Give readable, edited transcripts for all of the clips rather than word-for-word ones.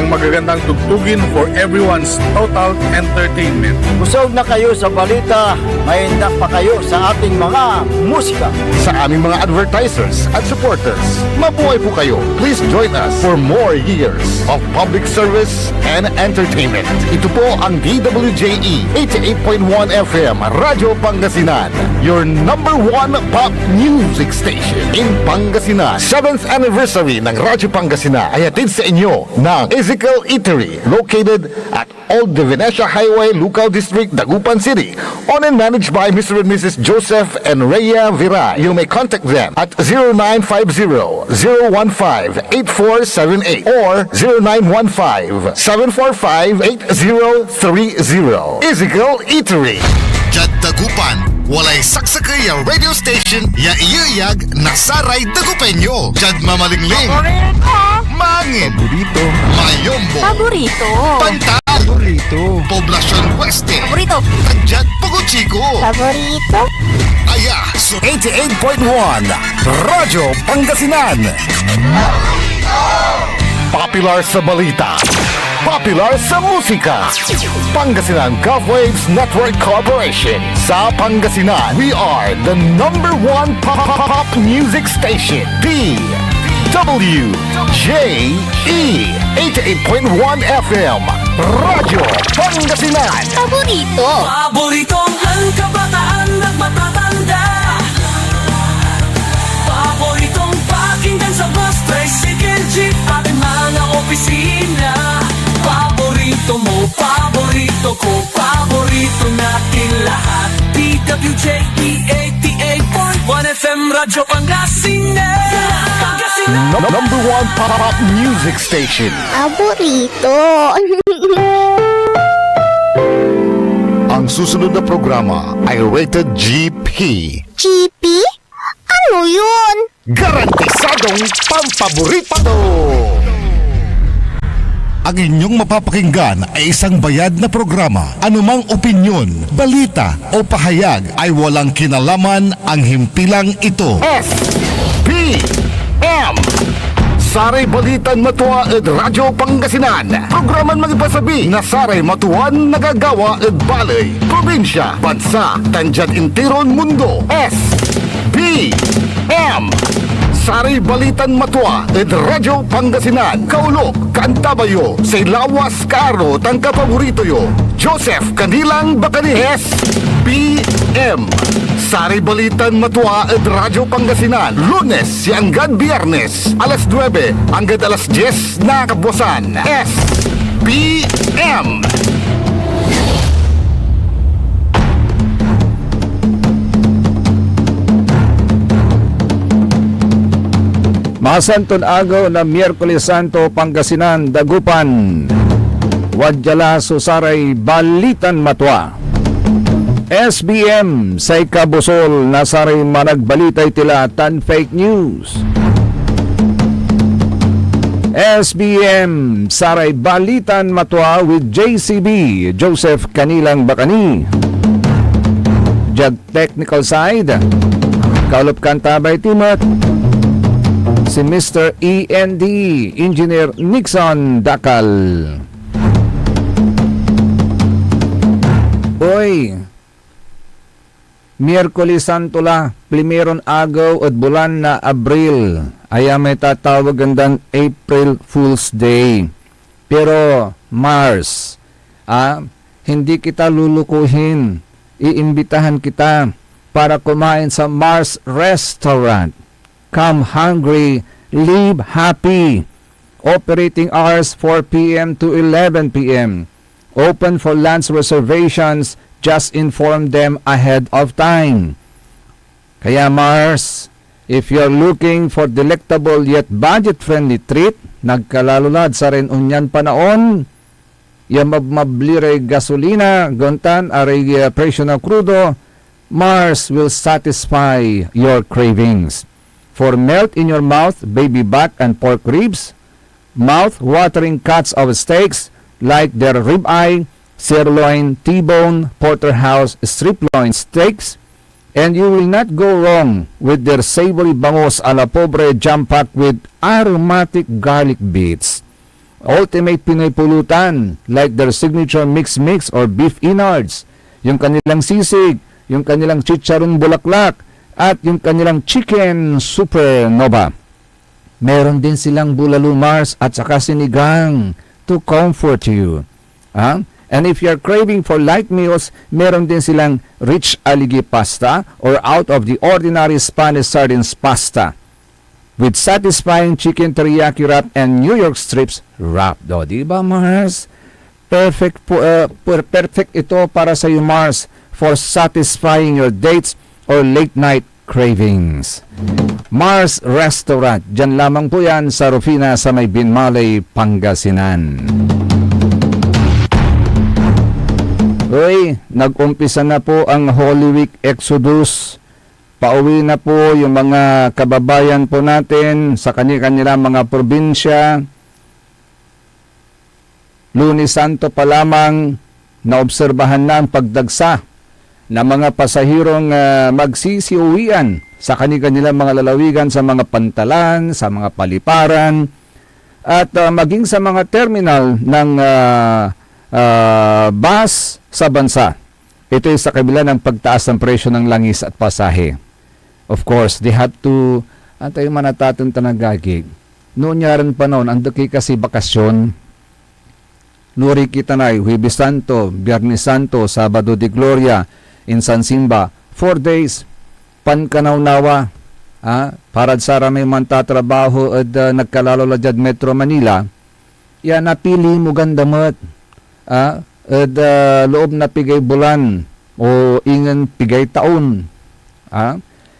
ang magagandang tugtugin for everyone's total entertainment. Busog na kayo sa balita, may hindak pa kayo sa ating mga musika. Sa aming mga advertisers at supporters, mabuhay po kayo. Please join us for more years of public service and entertainment. Ito po ang DWJE 88.1 FM Radyo Pangasinan, your number one pop music station in Pangasinan. 7th anniversary ng Radyo Pangasinan ay hatid sa inyo ng Ezekiel Eatery located at Old Venecia Highway, Lucao District, Dagupan City, owned and managed by Mr. and Mrs. Joseph and Rhea Vera. You may contact them at 0950-015-8478 or 0915-745-8030. Ezekiel Eatery. Jad Dagupan, walay saksakay ang radio station ya iyayag nasaray Dagupenyo. Jad mamalingling, mangin, Burrito. mayombo, Paborito. pantal, Burrito. Poblacion Oeste, Paborito. Tagyat Pugo-Chico, Paborito. Aya, so 88.1 Radyo Pangasinan. Popular sa balita, popular sa musika. Pangasinan Golfwaves Network Corporation. Sa Pangasinan, we are the number one pop music station. DWJE 88.1 FM Radyo Pangasinan. Paborito. Paboritong ang kabataan at matatanda. Paboritong pakinggan sa bus, tricycle, jeep at mga opisina. Paborito mo, paborito ko, paborito natin lahat. DWJE 88.1 FM Radyo Pangasinan. Number one pop music station. Paborito. Ang susunod na programa ay rated GP. GP? Ano yun? Garantisadong pampaborito! Ang inyong mapapakinggan ay isang bayad na programa. Anumang opinyon, balita o pahayag ay walang kinalaman ang himpilang ito. S.P.M. Saray Balitan Matuwa ed Radyo Pangasinan. Programan magipasabi na Saray Matuan nagagawa ed Balay, Probinsya, Bansa, Tandian Intiron Mundo. S.B.M. Saray Balitan Matuwa ed Radyo Pangasinan. Kaulok, Kantabayo, say Lawas Karo, tangka paborito yo. Joseph Kanilang Bacanihes, PM. Saray Balitan Matuwa ed Radyo Pangasinan. Lunes hanggang Biyernes, alas 9 hanggang alas 10 na kabuwasan. PM. Masanton agaw na Miyerkules Santo Pangasinan Dagupan. Wadyala Susaray Balitan Matwa. SBM say kabusol na saray managbalitay tila tan fake news. SBM saray Balitan Matwa with JCB Joseph Kanilang Bacani. Jag technical side Kaulop Kantabay Timot si Mr. END, Engineer Nixon Dakal. Oy, Miyerkules Santo la, primeron agaw at bulan na Abril. Ay may tatawag gandang April Fool's Day. Pero Mars, hindi kita lulukuhin. Iimbitahan kita para kumain sa Mars Restaurant. Come hungry, leave happy. Operating hours 4 p.m. to 11 p.m. Open for lunch reservations. Just inform them ahead of time. Kaya Mars, if you're looking for delectable yet budget-friendly treat, nagkalalulad sa rin unyan panaon, yamabmablire gasolina, gontan, aray presyo na crudo, Mars will satisfy your cravings. For melt in your mouth, baby back and pork ribs, mouth-watering cuts of steaks like their ribeye, sirloin, T-bone, porterhouse, strip loin steaks, and you will not go wrong with their savory bangos a la pobre jam-packed with aromatic garlic bits. ultimate Pinoy pulutan like their signature mix or beef innards, yung kanilang sisig, yung kanilang chicharon bulaklak, at yung kanilang chicken supernova. Meron din silang bulalo Mars at saka sinigang to comfort you. And if you're craving for light meals, meron din silang rich aligi pasta or out of the ordinary Spanish sardines pasta with satisfying chicken teriyaki wrap and New York strips wrap. Do, di ba, Mars? Perfect perfect ito para sa iyo, Mars, for satisfying your dates or late night cravings. Mars Restaurant, dyan lamang po yan sa Rufina sa may Binmalay, Pangasinan. Uy, nag-umpisa na po ang Holy Week Exodus. Pauwi na po yung mga kababayan po natin sa kanilang mga probinsya. Lunes Santo pa lamang naobserbahan na ang pagdagsa ng mga pasahirong magsisiuwian sa kanilang mga lalawigan sa mga pantalan, sa mga paliparan, at maging sa mga terminal ng bus sa bansa. Ito ay sa kabila ng pagtaas ng presyo ng langis at pasahe. Of course, they have to, tayo manataton tanagagig. Noon yaran pa noon, ang daki kasi bakasyon. Nuri kita na, Huwebes Santo, Biyernes Santo, Sabado de Gloria, in San Simba, 4 days, pankanaw-nawa, para sa ramay man tatrabaho at nagkalalo ladyad Metro Manila, napili mo gandamat, at loob na pigay bulan, o ingan pigay taon,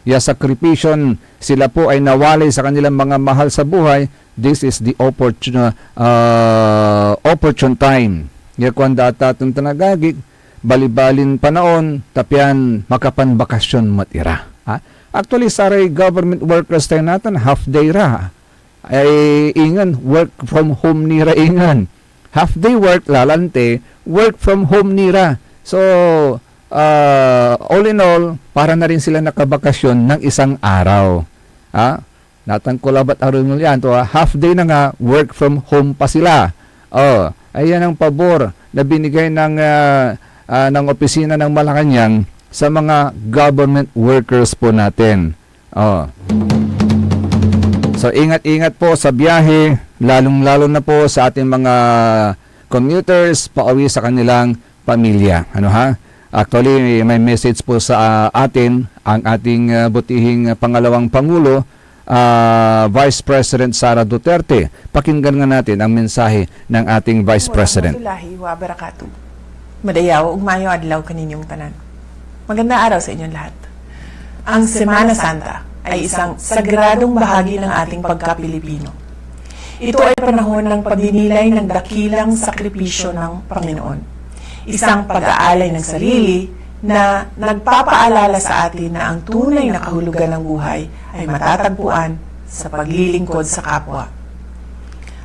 sakripisyon, sila po ay nawalay sa kanilang mga mahal sa buhay. This is the opportune time. Kung data itong tanagagig, balibalin panaon, tapyan makapanbakasyon matira. Actually, saray government workers tayo natin, half day ra. Ay ingan, work from home nira ingan. Half day work, lalante, work from home nira. So, all in all, para na rin sila nakabakasyon ng isang araw. Natangkulabat araw nyo yan. Half day na nga, work from home pa sila. Ayan ang pabor na binigay ng opisina ng Malacanang sa mga government workers po natin. So, ingat-ingat po sa biyahe, lalong-lalo na po sa ating mga commuters pauwi sa kanilang pamilya. Actually, may message po sa atin ang ating butihing pangalawang Pangulo, Vice President Sara Duterte. Pakinggan nga natin ang mensahe ng ating Vice President. Warahmatullahi wabarakatuh. Madayaw, ugmayo adlaw kaninyong tanan. Magandang araw sa inyong lahat. Ang Semana Santa ay isang sagradong bahagi ng ating pagka-Pilipino. Ito ay panahon ng pagdinilay ng dakilang sakripisyo ng Panginoon. Isang pag-aalay ng sarili na nagpapaalala sa atin na ang tunay na kahulugan ng buhay ay matatagpuan sa paglilingkod sa kapwa.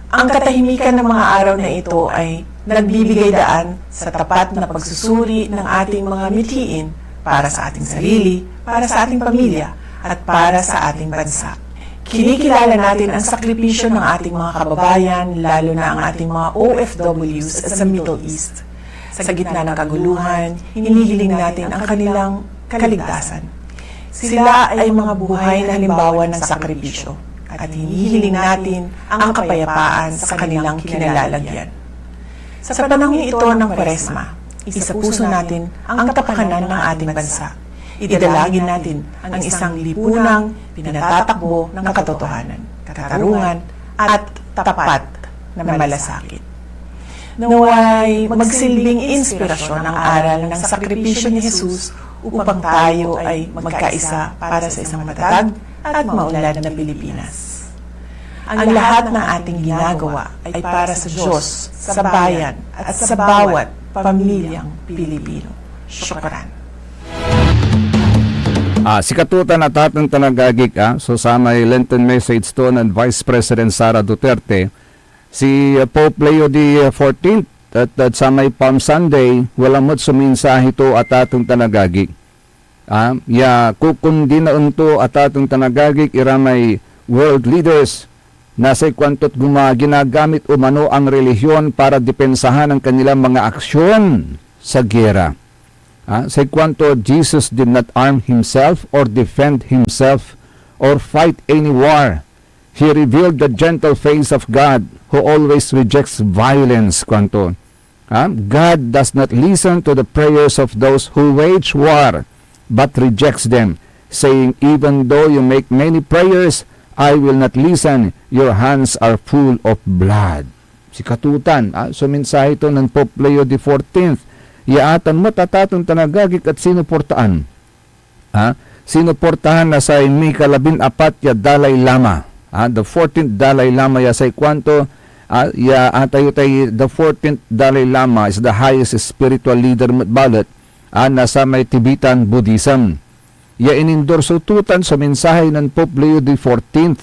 Ang katahimikan ng mga araw na ito ay nagbibigay daan sa tapat na pagsusuri ng ating mga mithiin para sa ating sarili, para sa ating pamilya, at para sa ating bansa. Kinikilala natin ang sakripisyo ng ating mga kababayan, lalo na ang ating mga OFWs sa Middle East. Sa gitna ng kaguluhan, hinihiling natin ang kanilang kaligtasan. Sila ay mga buhay na halimbawa ng sakripisyo at hinihiling natin ang kapayapaan sa kanilang kinalalagyan. Sa panahon ito ng Kwaresma, isapuso natin ang kapakanan ng ating bansa. Idalangin natin ang isang lipunang pinatatakbo ng katotohanan, katarungan at tapat na malasakit. Naway magsilbing inspirasyon ang aral ng sakripisyo ni Jesus upang tayo ay magkaisa para sa isang matatag at maunlad na Pilipinas. Ang lahat ng ating ginagawa ay para sa Diyos, sa bayan at sa bawat pamilyang Pilipino. Syukran. Si Katutan at atang tanagagik, so sa may Lenten message to ng Vice President Sara Duterte, si Pope Leo XIV at sa may Palm Sunday, walang mo't suminsahe ito at atong tanagagik. Kukundi na unto at atong tanagagik, iramay world leaders, nasa kwanto't ginagamit umano ang relihiyon para depensahan ang kanilang mga aksyon sa gera. Sa kwanto, Jesus did not arm himself or defend himself or fight any war. He revealed the gentle face of God who always rejects violence. Kwanto. God does not listen to the prayers of those who wage war, but rejects them, saying, even though you make many prayers, I will not listen. Your hands are full of blood. Si katutan, so mensahe ito ng Pope Leo XIV. Yaatan mo tatatong tanagagik at sinuportaan. Sinuportahan na sa Mika 14 ya Dalai Lama. The 14th Dalai Lama ya sa kwanto, the 14th Dalai Lama is the highest spiritual leader balot nasa may Tibetan Buddhism. Ya inendorso tutan sa mensahe ng Pope Leo XIV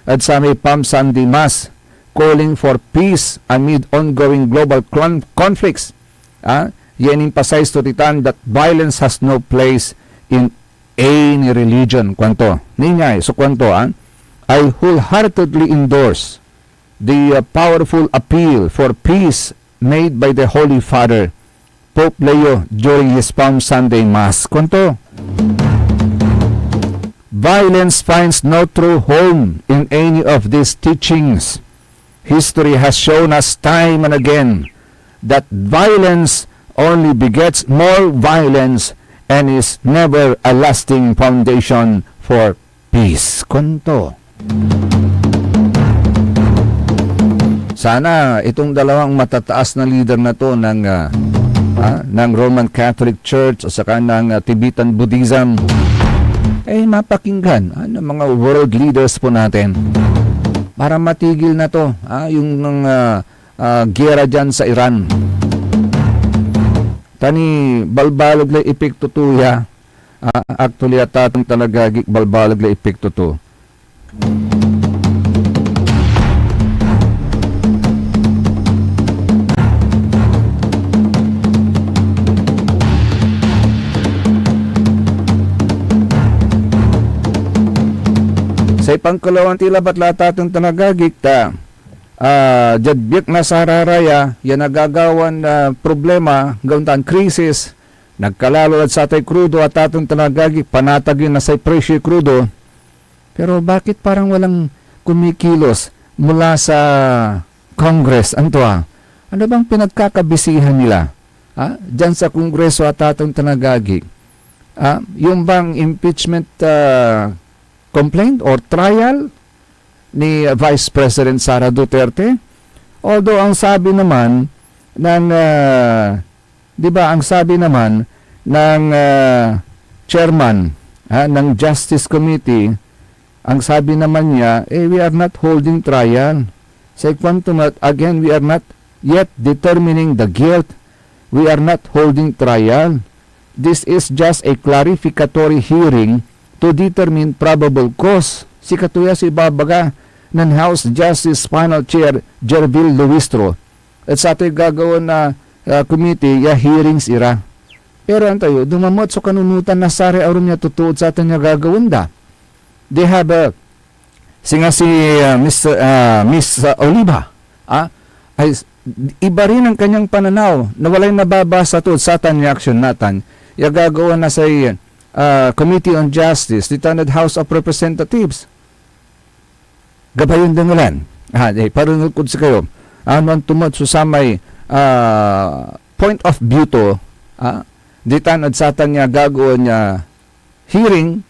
at sa may Palm Sunday Mass calling for peace amid ongoing global conflicts. Yan emphasize to titan that violence has no place in any religion. Kwanto? Ninyay, so kwanto, I wholeheartedly endorse the powerful appeal for peace made by the Holy Father, Pope Leo, during his Palm Sunday Mass. Kwanto? Violence finds no true home in any of these teachings. History has shown us time and again that violence only begets more violence and is never a lasting foundation for peace. Kunto. Sana itong dalawang matataas na leader na to ng Roman Catholic Church at saka ng Tibetan Buddhism mapakinggan ng mga world leaders po natin para matigil na to yung gera dyan sa Iran. Tani balbalog na epekto to ya. Actually atatong talagagik balbalog na epekto to. Sa pangkalawang tila ba't latatong tanagagik ta jadbyek na sa hararaya yan nagagawan problema gauntan krisis nagkalalo at sa tay krudo at atong tanagagik panatagin na sa presyo krudo pero bakit parang walang kumikilos mula sa Congress ano bang pinagkakabisihan nila dyan sa Kongreso at atong tanagagik yung bang impeachment complaint or trial ni Vice President Sara Duterte. Although ang sabi naman ng ang sabi naman ng chairman ng Justice Committee, ang sabi naman niya, we are not holding trial. Say quantum again, we are not yet determining the guilt. We are not holding trial. This is just a clarificatory hearing to determine probable cause. Si katuya si babaga ng House Justice Panel Chair Jervil Luistro at sa ating gagawin na committee hearings ira. Pero antayo, dumamot so kanunutan na sari aron niya tutuod sa ating gagawin da. They have si Miss Oliva ay iba rin ang kanyang pananaw na walay nababasa tuod sa ating reaction natin. Gagawa na sa Committee on Justice, the Tanad House of Representatives. Gabayon dangalan. Parang sa kayo. Ano ang tumod sa may point of view to, di tanad sa tanya gagawin niya hearing,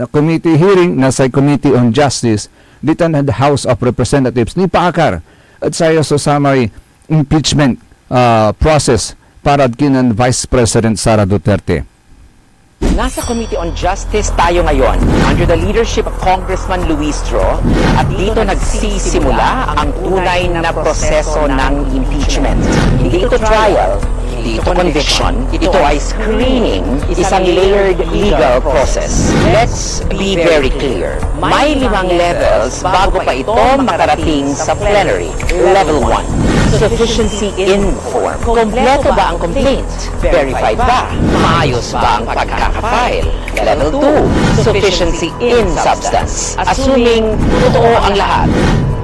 committee hearing na sa Committee on Justice, di tanad House of Representatives, ni paakar at sayo sa may impeachment process para kinan Vice President Sara Duterte. Nasa Committee on Justice tayo ngayon under the leadership of Congressman Luistro at dito nagsisimula ang tunay na proseso ng impeachment. Hindi ito trial, hindi ito conviction, ito ay screening, isang layered legal process. Let's be very clear. May 5 levels bago pa ito makarating sa plenary. Level 1. Sufficiency in form. Kompleto ba ang complaint? Verified ba? Maayos ba ang pagkakafile? Level 2. Sufficiency in substance. Assuming totoo ang lahat.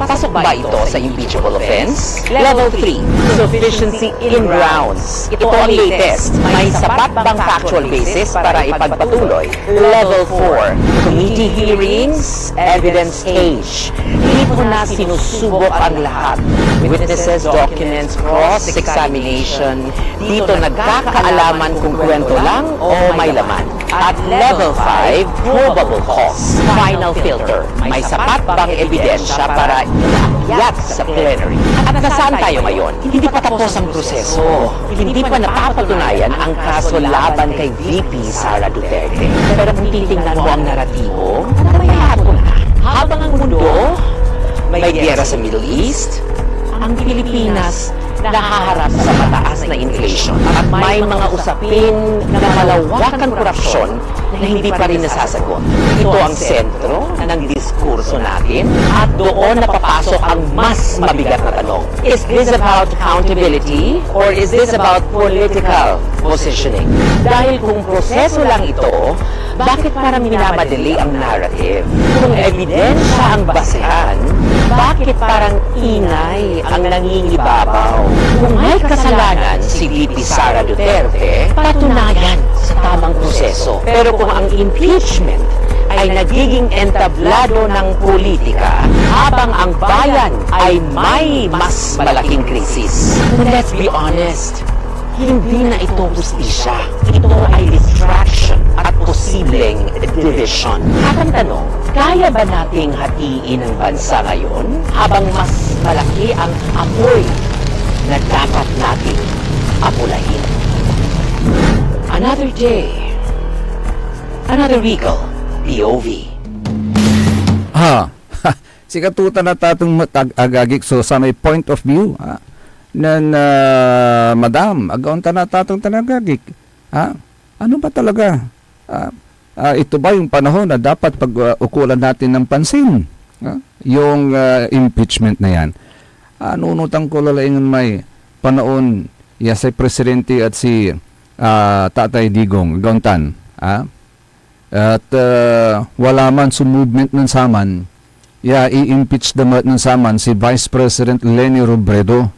Pasok ba ito sa impeachable offense? Level 3, sufficiency in grounds. Ito ang latest. May sapat bang factual basis para ipagpatuloy? Level 4, committee hearings, evidence stage. Dito na sinusubok ang lahat. Witnesses, documents, cross-examination. Dito nagkakaalaman kung kwento lang o may laman. At level 5, probable cause. Final filter. May sapat bang ebidensya para iakyat sa plenary? At nasaan tayo ngayon? Hindi pa tapos ang proseso. Hindi pa napapatunayan ang kaso laban kay VP Sara Duterte. Pero kung titingnan mo ang naratibo, namayaan ko na. Habang ang mundo may giyera sa Middle East, ang Pilipinas nakaharap sa mataas na inflation at may mga usapin na malawakang korupsyon na hindi pa rin nasasagot. Ito ang sentro ng diskurso natin at doon napapasok ang mas mabigat na tanong. Is this about accountability or is this about political positioning? Dahil kung proseso lang ito, bakit parang minamadali ang narrative? Kung ebidensya ang basehan, bakit parang ingay ang nangingibabaw? Kung may kasalanan si VP Sara Duterte, patunayan sa tamang proseso. Pero kung ang impeachment ay nagiging entablado ng politika habang ang bayan ay may mas malaking krisis. Let's be honest, hindi na ito hustisya. Ito ay distraction at posibleng division. At ang tanong, kaya ba nating hatiin ang bansa ngayon habang mas malaki ang apoy na dapat nating apulahin? Another day, another regal POV. Si katutan na tatong agagik so sa may point of view madam, agaunta na tatong tanagagik. Ano ba talaga? Ito ba yung panahon na dapat pag-ukulan natin ng pansin? Yung impeachment na yan. Nunutan ko lalaingan may panahon si Presidente at si Tatay Digong, Gauntan. At wala man sa movement ng saman, i-impeach damat ng saman si Vice President Leni Robredo.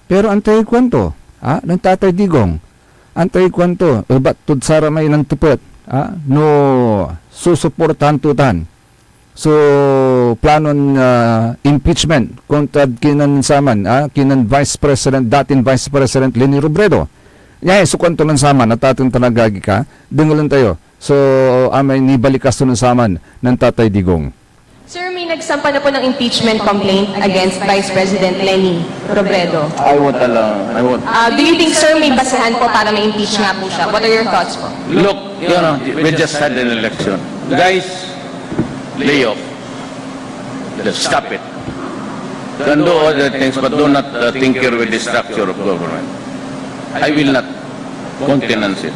Pero antay kwento, ng Tatay Digong, antay kwento, ba't tudsara may ng tupet, no susuportahan tutan. So, planon impeachment kontra kinan saman, kinan Vice President, dating Vice President Leni Robredo. So kwento ng saman, at ating tanagagi ka, dingulan tayo. So, may nibalikas ng saman ng Tatay Digong. Sir, may nagsampa na po ng impeachment complaint against Vice President Leni Robredo. I won't allow. I won't. Do you think, sir, may basehan po para ma-impeach nga po siya? What are your thoughts po? Look, we just had an election. Guys, lay off. Let's stop it. You can do other things, but do not tinker with the structure of government. I will not countenance it.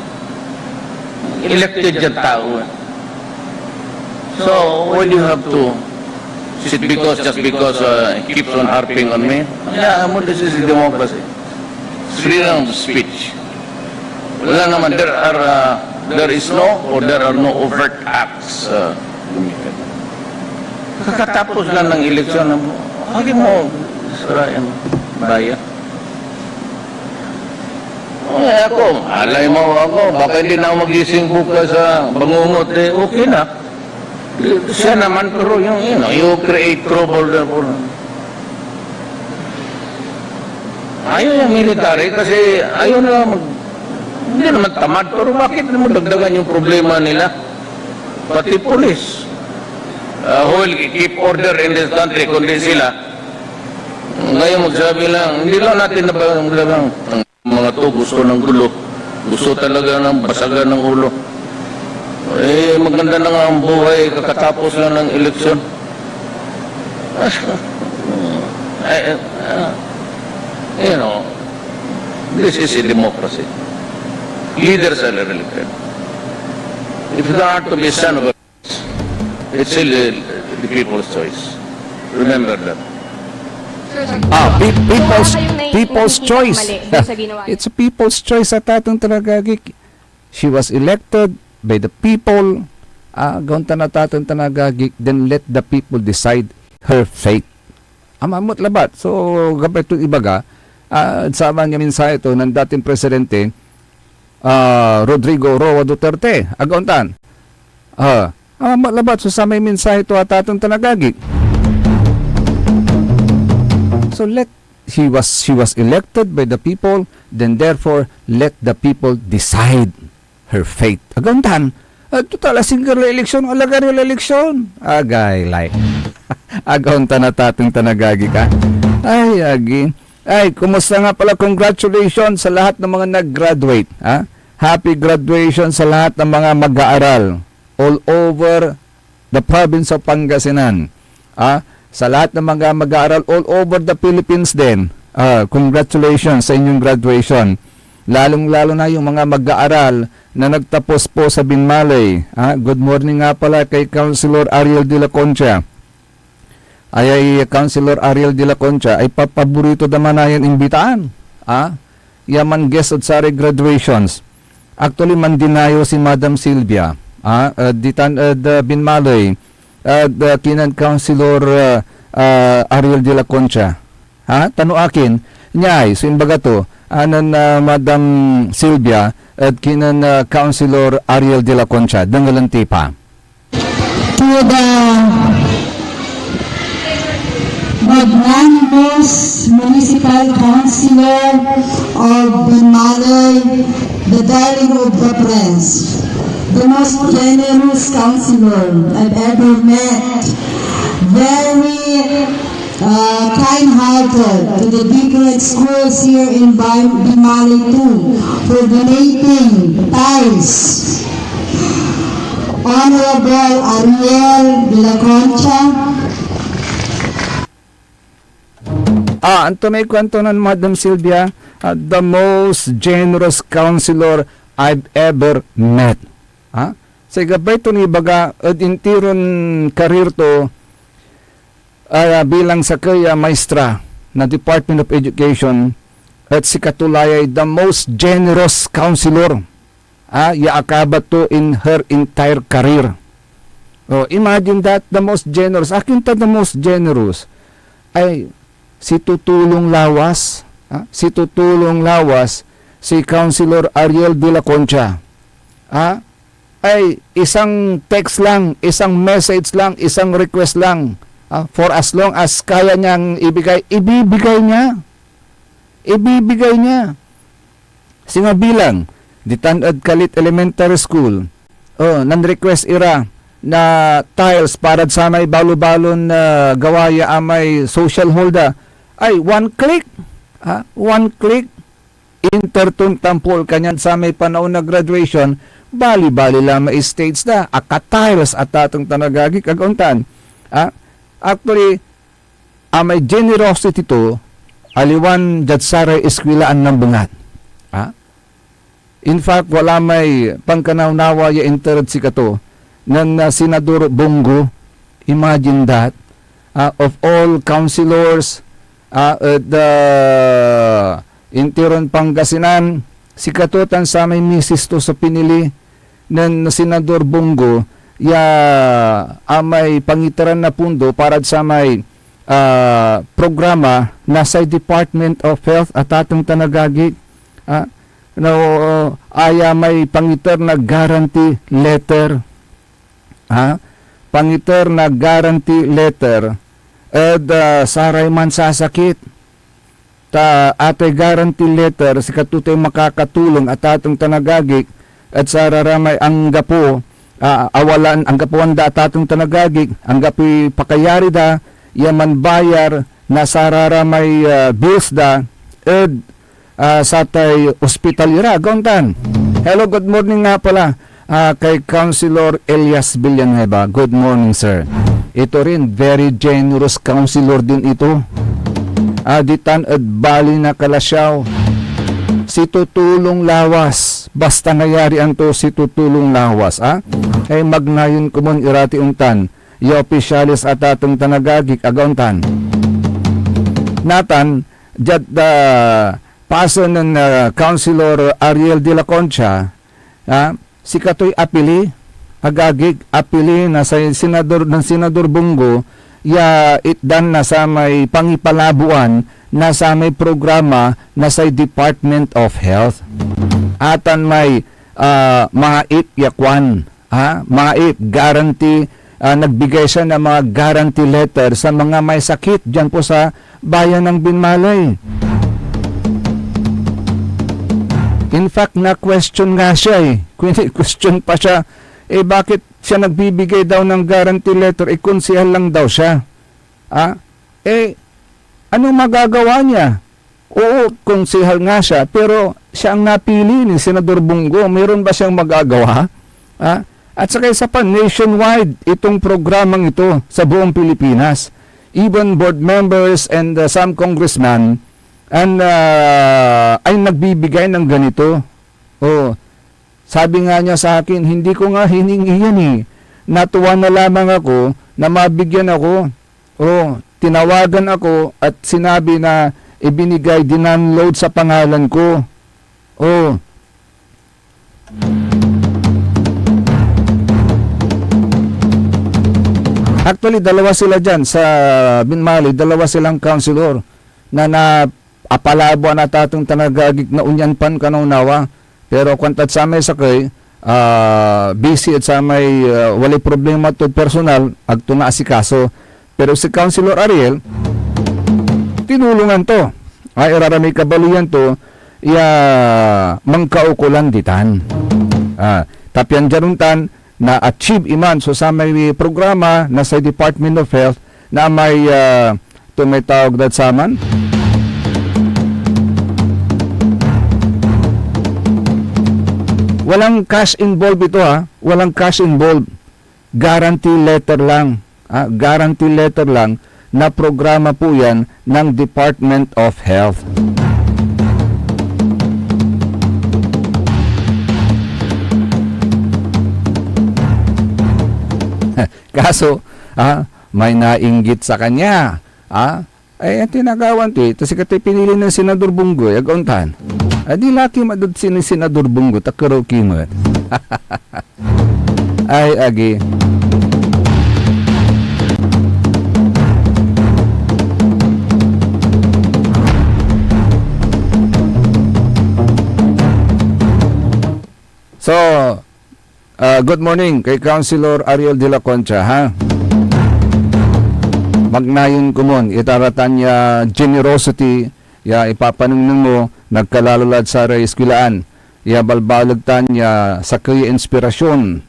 Elected yung tao. So, why do you have to sit just because he keeps on harping on me? Yeah, this is democracy. It's freedom of speech. Wala naman, there is no or there are no overt acts. Kakatapos lang ng eleksyon, hagi mo, sarayan, bayan. Alay mo ako, baka hindi na ako magising bukas sa bangungot, okay na. Siya naman, pero you create trouble there for... Ayaw yung military kasi ayaw na hindi naman tamad, pero bakit mo dagdagan yung problema nila? Pati police. Who will keep order in this country, kundi sila. Ngayon magsabi lang, hindi lang natin nabaglagang mga to gusto ng gulo. Gusto talaga ng basagan ng ulo. Maganda na nga ang buhay kakatapos lang ng eleksyon. This is a democracy. Leaders are elected. If you don't have to be a son of a it's still the people's choice. Remember that. People's choice. It's a people's choice at atong tanagagik. She was elected by the people. Gaunta na tatong tanagagik. Then let the people decide her fate. Amamot labat. So, gabay ito ibaga, sama niya mensahe ito ng dating presidente, Rodrigo Roa Duterte. Agauntan. Amamot labat. So, sama yung mensahe ito at atong tanagagik. So, she was elected by the people, then therefore, let the people decide her fate. Agauntan. Total, single election, alaga rin election. Agay, like. Agauntan na tatong tanagagi ka. Ay, agi. Ay, kumusta nga pala? Congratulations sa lahat ng mga nag-graduate. Ha? Happy graduation sa lahat ng mga mag-aaral all over the province of Pangasinan. Sa lahat ng mga mag-aaral all over the Philippines din. Congratulations sa inyong graduation. Lalong-lalo na yung mga mag-aaral na nagtapos po sa Binmalay. Good morning nga pala kay Councilor Ariel de la Concha. Councilor Ariel de la Concha ay paborito naman na yan imbitaan. Yaman guest at sari graduations. Actually, mandinayo si Madam Silvia. Binmalay. Kinan Councilor Ariel de la Concha. Tano akin, nyay, so imbaga to, anan Madam Silvia at kinan Councilor Ariel de la Concha, dangalanti pa. To the magnanimous Municipal Councilor of Binmalay, the darling of the Prince, the most generous councilor I've ever met, very kind-hearted to the different schools here in Binmalay too, for donating tiles. Honorable Ariel de la Concha. Anto may kwento ng Madam Silvia, the most generous counselor I've ever met. Sa gabay ito ni baga, intiron karir to, bilang sa kaya maestra na Department of Education, at si Katulay ay the most generous counselor. Yaakabat to in her entire career. Imagine that, the most generous. Akin ta the most generous ay si Tutulong Lawas. Si Tutulong Lawas, si Councilor Ariel de la Concha. Ay isang text lang, isang message lang, isang request lang. For as long as kaya niyang ibigay, ibibigay niya. Ibibigay niya. Singa bilang, Ditanad Kalit Elementary School, nan-request ira na tiles para sa may balo-balon na gawaya amay social holda, ay one click. One click. Intertun tampol kanyan sa may panahon na graduation, bali-bali lang ma-states na, aka-tiles at atong tanagagi kaguntan. Actually, amay generosity to, aliwan Jatsaray Eskwelahan ng Bungat. In fact, wala may pangkanaw-nawa ya interad si kato ng Senador Bongo. Imagine that. Of all councilors, the Intiron Pangasinan, si katutan sa may misis to sa pinili ng Senador Bongo, ya amay pangitaran na pundo para sa may programa nasa Department of Health at atong tanagagi. Aya may pangitar na guarantee letter. Pangitar na guarantee letter. At saray man sasakit. Ate guarantee letter si katutay makakatulong at atong tanagagik at sararamay ang gapo awalan ang gapuan da at atong tanagagik ang gapi pakayari da yaman bayar na sararamay bills da at sa tay hospital ira gontan. Hello, good morning nga pala kay Councilor Elias Villanueva. Good morning, sir. Ito rin very generous councilor din ito. Ditan at bali na kalasyaw. Si Tutulong Lawas. Basta nayari anto si Tutulong Lawas. Ay magnayon kumon irati untan. Yo opisyalis at atong tanagagik agauntan. Natan, jad paso ng Councilor Ariel de la Concha, si katoy apili, agagig apili na sa senador ng Senador Bongo, ya itdan na sa may pangipalabuan na sa may programa na sa Department of Health. Atan may mga yakwan, mga guarantee, nagbigay siya ng mga guarantee letter sa mga may sakit dyan po sa bayan ng Binmalay. In fact, na-question nga siya question pa siya, bakit siya nagbibigay daw ng guarantee letter? Konsehal lang daw siya. Anong magagawa niya? Oo, konsehal nga siya, pero siya ang napili ni Senador Bungo. Mayroon ba siyang magagawa? At saka isa pa, nationwide itong programang ito sa buong Pilipinas. Even board members and some congressmen ay nagbibigay ng ganito. Sabi nga niya sa akin, hindi ko nga hiningi yan Natuwa na lamang ako na mabigyan ako. Tinawagan ako at sinabi na ibinigay, dinunload sa pangalan ko. Actually, dalawa sila dyan sa Binmalay, dalawa silang councilor na apalabo na tatong tanagagig na unyanpan kanaunawa. Pero kwantat sa may sakay, busy at sa may walay problema to personal, agto nga asikaso. Pero si Councilor Ariel, tinulungan to. Irarami kabaluyan to, mangkaukulan ditan. Tapyan jaruntan, na-achieve iman so sa may programa na sa Department of Health na may tumitawag dat saman. Walang cash involved ito Walang cash involved. Guarantee letter lang. Guarantee letter lang na programa po yan ng Department of Health. Kaso, may nainggit sa kanya. Tinagawan ito si katay pinili ng Senador Bungo, agauntan. Di laki madod si Senador Bungo, takaraw kimot. Ay, agi. So, good morning kay Councilor Ariel de la Concha, Magnayon ko mon, itaratan niya generosity, ipapanunong mo, nagkalalulad sa eskulaan, balbalagtan niya sa kaya inspirasyon,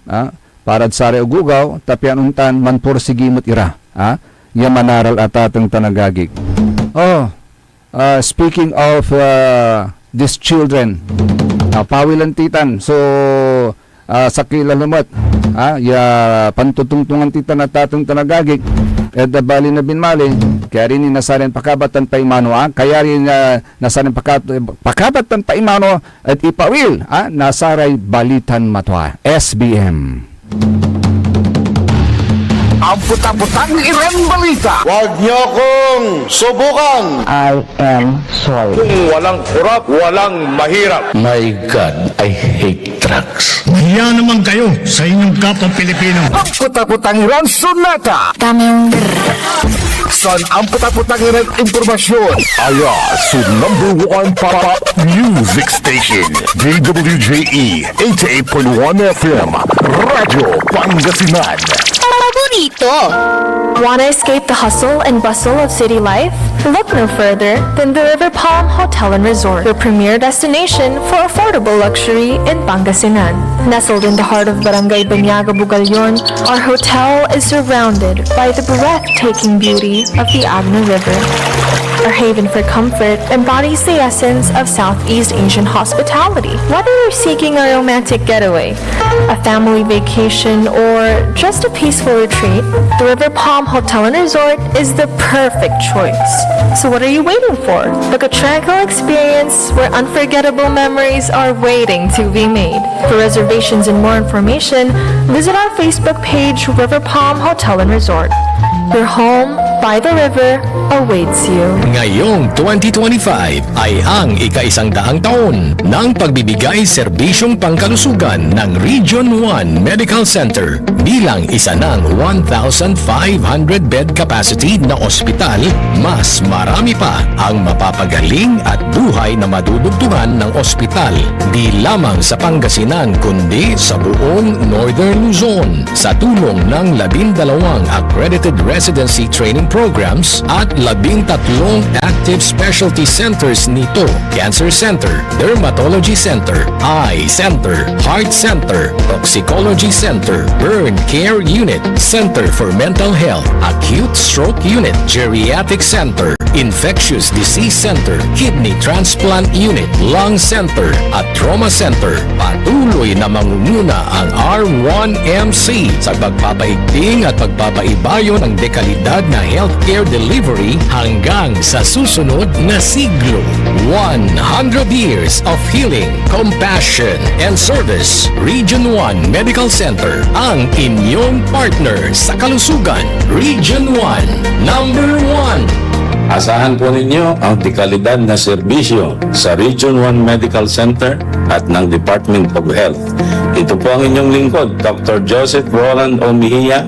para sa ugugaw, tapyan untan, manporsigimot ira, manaral at atang tanagagig. Speaking of these children, pawilan titan, so, sa kilalumat, pantutungtungan titan at atang tanagagig, at bali na Binmalay, kaya rin nasarin pakabatan pa imano, kaya rin nasarin pakabatan pa imano at ipawil, nasaray balitan matwa, SBM. Ang putang-putang Iren Balita. Huwag niyo akong subukan. I am sorry. Kung walang kurap, walang mahirap. My God, I hate drugs. Mahiya naman kayo sa inyong kapwa Pilipino. Ang putang-putang Iren Sonata. Son, ang putang-putang Iren Impormasyon. Su number 1 pop music station. DWJE 88.1 FM. Radyo Pangasinan. Paborito. Want to escape the hustle and bustle of city life? Look no further than the River Palm Hotel and Resort, your premier destination for affordable luxury in Pangasinan. Nestled in the heart of Barangay Banyaga, Bugalyon, our hotel is surrounded by the breathtaking beauty of the Agno River. Our haven for comfort embodies the essence of Southeast Asian hospitality. Whether you're seeking a romantic getaway, a family vacation, or just a peaceful retreat, the River Palm Hotel and Resort is the perfect choice. So what are you waiting for? Book a tranquil experience where unforgettable memories are waiting to be made. For reservations and more information, visit our Facebook page, River Palm Hotel and Resort. Your home by the river awaits you. Ngayong 2025 ay ang ika-100 taon ng pagbibigay serbisyong pangkalusugan ng Region 1 Medical Center bilang isa ng 1,500 bed capacity na ospital. Mas marami pa ang mapapagaling at buhay na madudugtungan ng ospital di lamang sa Pangasinan kundi sa buong Northern Luzon sa tulong ng 12 accredited residency training programs at 13 active specialty centers nito: Cancer Center, Dermatology Center, Eye Center, Heart Center, Toxicology Center, Burn Care Unit, Center for Mental Health, Acute Stroke Unit, Geriatric Center, Infectious Disease Center, Kidney Transplant Unit, Lung Center at Trauma Center. Patuloy na mangunguna ang R1MC sa pagpapaigting at pagpapaibayo ng dekalidad na healthcare delivery hanggang sa susunod na siglo. 100 years of healing, compassion, and service. Region 1 Medical Center ang inyong partner sa kalusugan. Region 1, number 1. Asahan po ninyo ang dekalidad na serbisyo sa Region 1 Medical Center at ng Department of Health. Ito po ang inyong lingkod, Dr. Joseph Roland O. Mejia,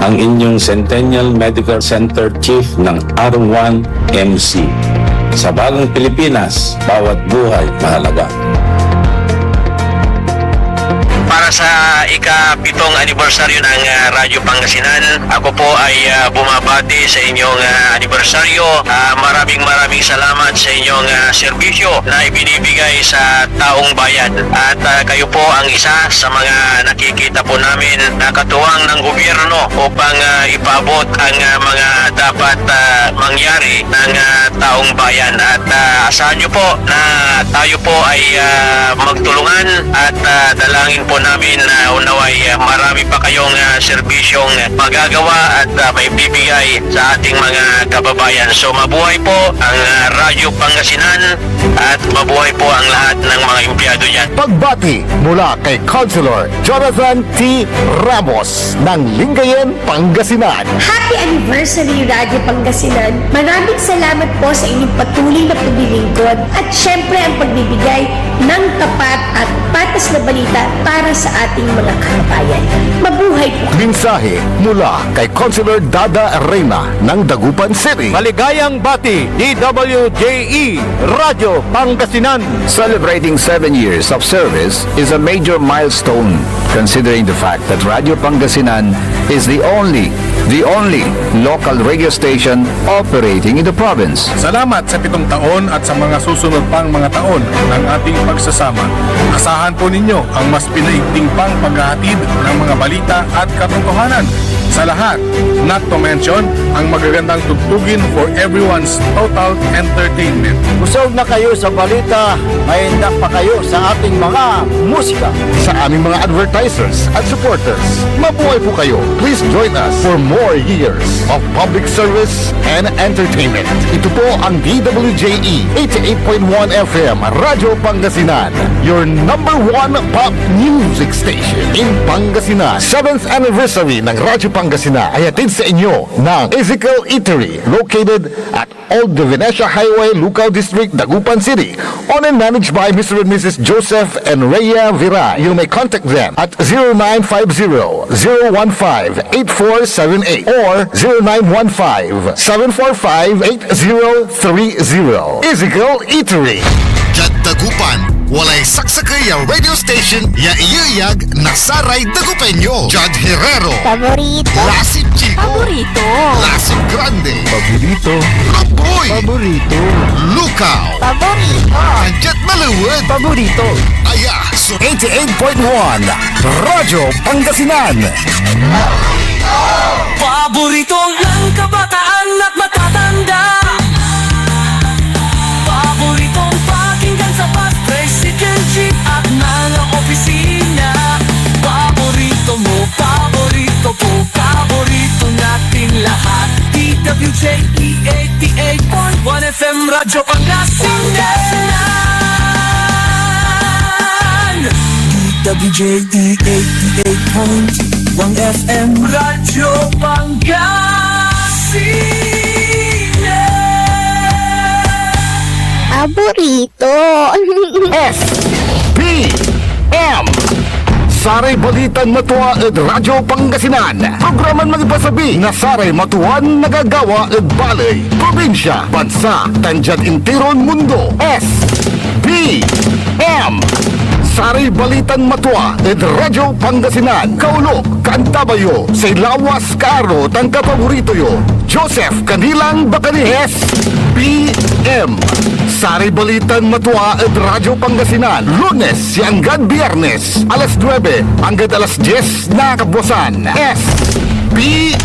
ang inyong Centennial Medical Center Chief ng R1MC. Sa bagong Pilipinas, bawat buhay mahalaga. Para sa ika-7 anibersaryo ng Radyo Pangasinan, ako po ay bumabati sa inyong anibersaryo. Maraming salamat sa inyong serbisyo na ibinibigay sa taong bayan. At kayo po ang isa sa mga nakikita po namin na katuwang ng gobyerno upang ipaabot ang mga dapat mangyari ng taong bayan. At asahan nyo po na tayo po ay magtulungan at dalangin po namin na unaway marami pa kayong serbisyong magagawa at may bibigay sa ating mga kababayan. So mabuhay po ang Radyo Pangasinan at mabuhay po ang lahat ng mga empleyado niyan. Pagbati mula kay Councilor Jonathan T. Ramos ng Lingayen, Pangasinan. Happy anniversary, Radyo Pangasinan. Maraming salamat po sa inyong patuloy na paglilingkod at syempre ang pagbibigay ng tapat at patas na balita para sa ating mga kababayan. Mabuhay po! Mensahe mula kay Councilor Dada Reyna ng Dagupan City. Maligayang bati, DWJE, Radyo Pangasinan. Celebrating 7 years of service is a major milestone, considering the fact that Radio Pangasinan is the only local radio station operating in the province. Salamat sa 7 taon at sa mga susunod pang mga taon ng ating pagsasama. Asahan po ninyo ang mas pinaigting pang paghahatid ng mga balita at katotohanan sa lahat, not to mention ang magagandang tugtugin for everyone's total entertainment. Busog na kayo sa balita, may hindak pa kayo sa ating mga musika. Sa aming mga advertisers at supporters, mabuhay po kayo. Please join us for more years of public service and entertainment. Ito po ang DWJE 88.1 FM Radyo Pangasinan, your number 1 pop music station in Pangasinan. 7th anniversary ng Radyo Pangasinan ay hatid sa inyo ng Ezekiel Eatery located at Old Venecia Highway, Lucao District, Dagupan City, owned and managed by Mr. and Mrs. Joseph and Rhea Viray. You may contact them at 0950-015-8478 or 0915-745-8030. Ezekiel Eatery. Jad Dagupan, walay saksakay ya radio station ya iyayag nasaray Dagupenyo. Jad Herrero, Paborito. Lasip Chico, Paborito. Lasip Grande, Paborito. Apoy, Paborito. Lukaw, Paborito. Anjat Maluwad, Paborito. Aya, so 88.1 Radyo Pangasinan. Paborito ng kabataan at matatanda. Paboritong pakinggan sa bus, tricycle, jeep at mga opisina. Paborito mo, paborito ko, paborito nating lahat. DWJE 88.1 FM Radyo Pangasinan. DWJE 88.1 FM Radyo Pangasinan. opisina. Paborito. S P M Saray Balitan Matua ed Radyo Pangasinan. Programan magipasabi na Saray Matuan nagagawa ed balay. Probinsya, bansa, tanjad intiron mundo. S P M Saray Balitan Matua ed Radyo Pangasinan. Kaulok, Kantabayo, sa Lawas Karo, tang kapaborito yo. Joseph Kanilang Bacanihes, PM. Saray Balitan Matua ed Radyo Pangasinan. Lunes hanggang Biyernes, alas 9 hanggang alas 10 na kabuwasan. SBM.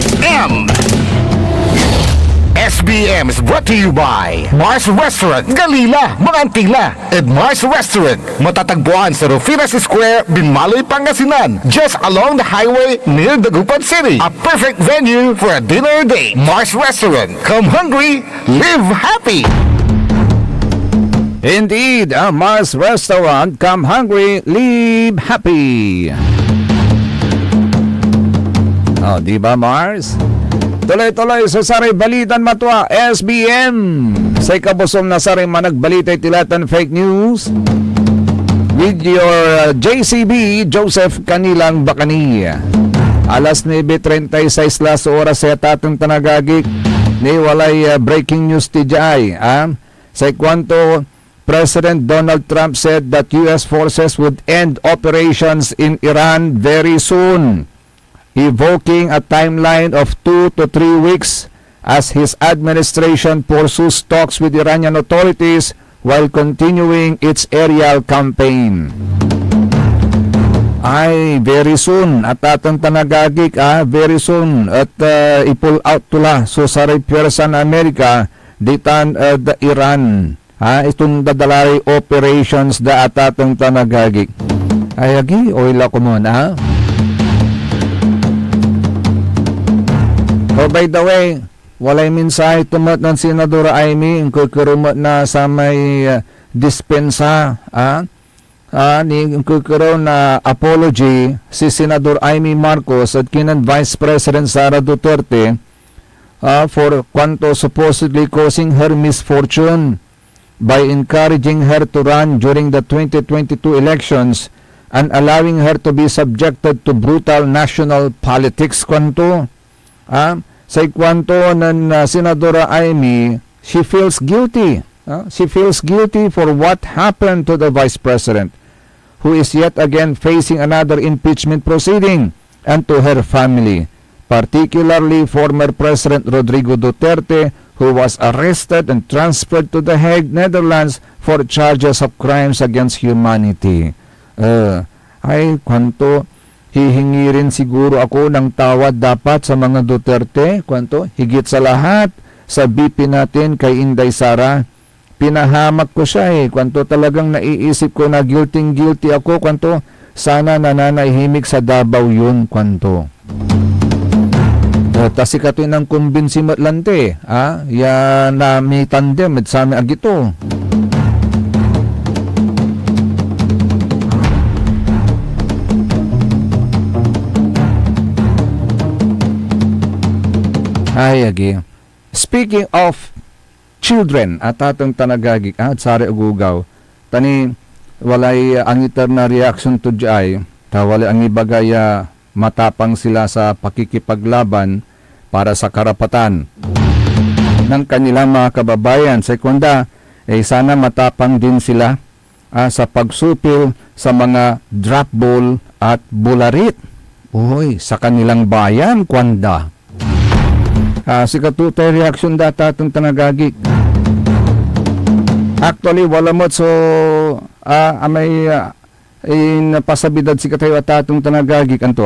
SBM is brought to you by Mars Restaurant, Galila, Mangantila, and Mars Restaurant. Matatagpuan sa Rufinas Square, Binmaloy, Pangasinan, just along the highway near Dagupan City. A perfect venue for a dinner date. Mars Restaurant. Come hungry, live happy. Indeed, a Mars Restaurant. Come hungry, live happy. Oh, di ba Mars? Tuloy-tuloy sa Saray Balitan Matua, SBM. Sa ikabusom na Saray Managbalitay Tilatan Fake News. With your JCB, Joseph Kanilang Bacani. Alas 9:36 las oras sa tatong tanagagik. Ni walay breaking news TJ. Sa kwanto, President Donald Trump said that U.S. forces would end operations in Iran very soon, evoking a timeline of 2 to 3 weeks as his administration pursues talks with Iranian authorities while continuing its aerial campaign. Ay, very soon. At atang tanagagik, very soon. At i-pull out tula. So, sa repwersa na Amerika, ditan the Iran. Itong dadalari operations da at atang tanagagik. Ay, agi, oila ko muna, Oh, by the way, walay mensahe tumat ng Senadora Amy ang kukurumat na sa may dispensa. Kukuroon na apology si Senador Amy Marcos at kinan Vice President Sara Duterte for kwanto supposedly causing her misfortune by encouraging her to run during the 2022 elections and allowing her to be subjected to brutal national politics kwanto. Sa kwanto ng Senadora Amy, she feels guilty. She feels guilty for what happened to the Vice President, who is yet again facing another impeachment proceeding, and to her family, particularly former President Rodrigo Duterte, who was arrested and transferred to The Hague, Netherlands, for charges of crimes against humanity. Ay, kwanto, hihingi rin siguro ako ng tawad dapat sa mga Duterte, kwanto, higit sa lahat, sa BP natin kay Inday Sara. Pinahamak ko siya kwanto, talagang naiisip ko na guilty ako, kwanto, sana nananahimik sa Davao yun, kwanto. Tasi katoy ng kumbinsi matlante, ya na may tandem at sami agito. Ay, agi. Speaking of children, at atong tanagagik, at sari ugugaw, tani, walay ang na reaction to jay, walay ang ibagaya matapang sila sa pakikipaglaban para sa karapatan ng kanilang mga kababayan. Sekunda, sana matapang din sila sa pagsupil sa mga drop ball at bularit. Uy, sa kanilang bayan, kwanda. Si katutay reaction data itong tanagagik. Actually, wala mo so may pasabidad si katayo at atong tanagagik anto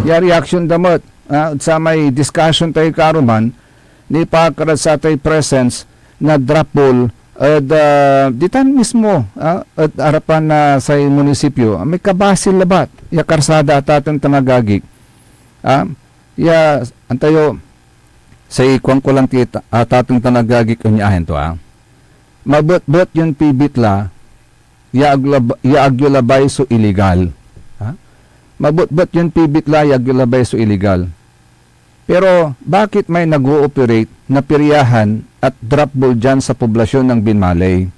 ya reaction damot sa may discussion tayo karuman ni pakarat sa tayo presence na drop ball at ditan mismo at harapan na sa munisipyo may kabasil labat ya karsada at atong tanagagik ya antayo sa ikuang ko lang at atong tanagagik unyahin to mabot-bot yun pibitla yaagyulabay so illegal. Mabot-bot yun pibitla yaagyulabay so illegal. Pero bakit may nag-ooperate na piryahan at drop ball dyan sa poblasyon ng Binmalay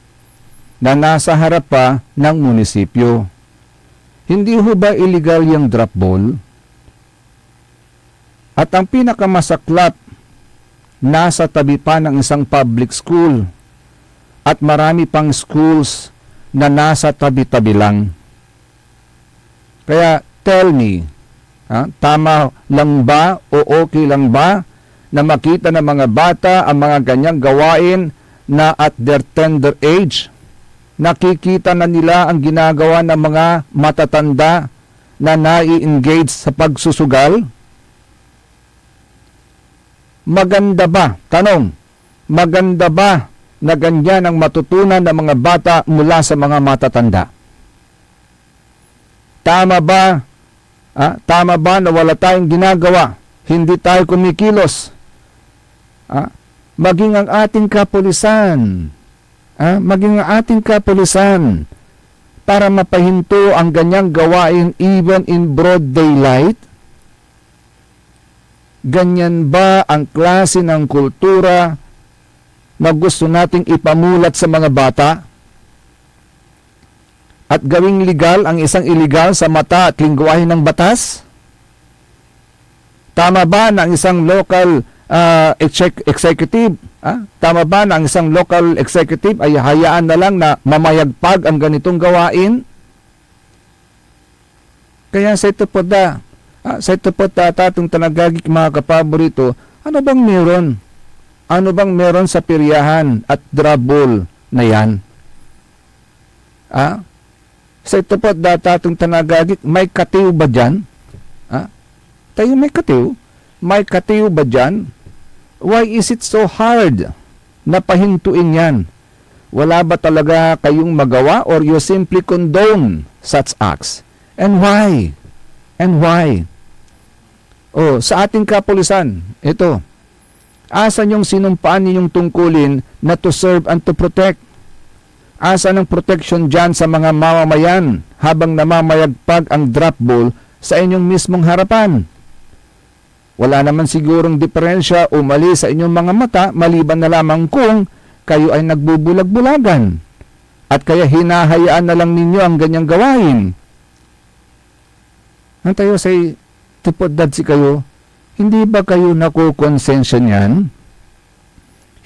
na nasa harap pa ng munisipyo? Hindi ho ba illegal yung drop ball? At ang pinakamasaklap, nasa tabi pa ng isang public school at marami pang schools na nasa tabi-tabi lang. Kaya tell me, tama lang ba o okay lang ba na makita ng mga bata ang mga ganyang gawain na at their tender age? Nakikita na nila ang ginagawa ng mga matatanda na nai-engage sa pagsusugal? Maganda ba? Tanong, maganda ba na ganyan ang matutunan ng mga bata mula sa mga matatanda? Tama ba? Tama ba na wala tayong ginagawa? Hindi tayo kumikilos? Maging ang ating kapulisan, maging ang ating kapulisan para mapahinto ang ganyang gawain even in broad daylight? Ganyan ba ang klase ng kultura na gusto nating ipamulat sa mga bata? At gawing legal ang isang illegal sa mata at lingwahe ng batas? Tama ba na ang isang local executive, tama ba na ang isang local executive ay hayaan na lang na mamayagpag ang ganitong gawain? Kaya sa ito po tatong tanagagik mga kapaborito, ano bang meron? Ano bang meron sa piryahan at drabol na yan? Sa ito po tatong tanagagik, may katiw ba dyan? Tayo may katiw? May katiw ba dyan? Why is it so hard na pahintuin yan? Wala ba talaga kayong magawa or you simply condone such acts? And why? And why? Sa ating kapulisan, ito, asan yung sinumpaan ninyong tungkulin na to serve and to protect? Asan ang protection dyan sa mga mamamayan habang namamayagpag ang drop ball sa inyong mismong harapan? Wala naman sigurong diferensya o mali sa inyong mga mata maliban na lamang kung kayo ay nagbubulag-bulagan at kaya hinahayaan na lang ninyo ang ganyang gawain. Ang tayo say, tupod si kayo, hindi ba kayo nakukonsensya niyan?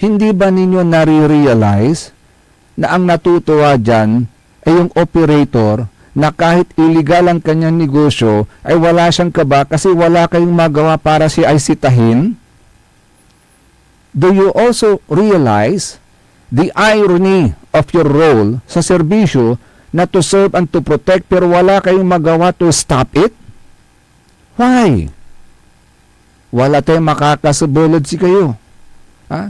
Hindi ba ninyo nare-realize na ang natutuwa dyan ay yung operator na kahit illegal ang kanyang negosyo ay wala siyang kaba kasi wala kayong magawa para siya ay sitahin? Do you also realize the irony of your role sa serbisyo na to serve and to protect pero wala kayong magawa to stop it? Why? Wala tayong makakasabulod si kayo.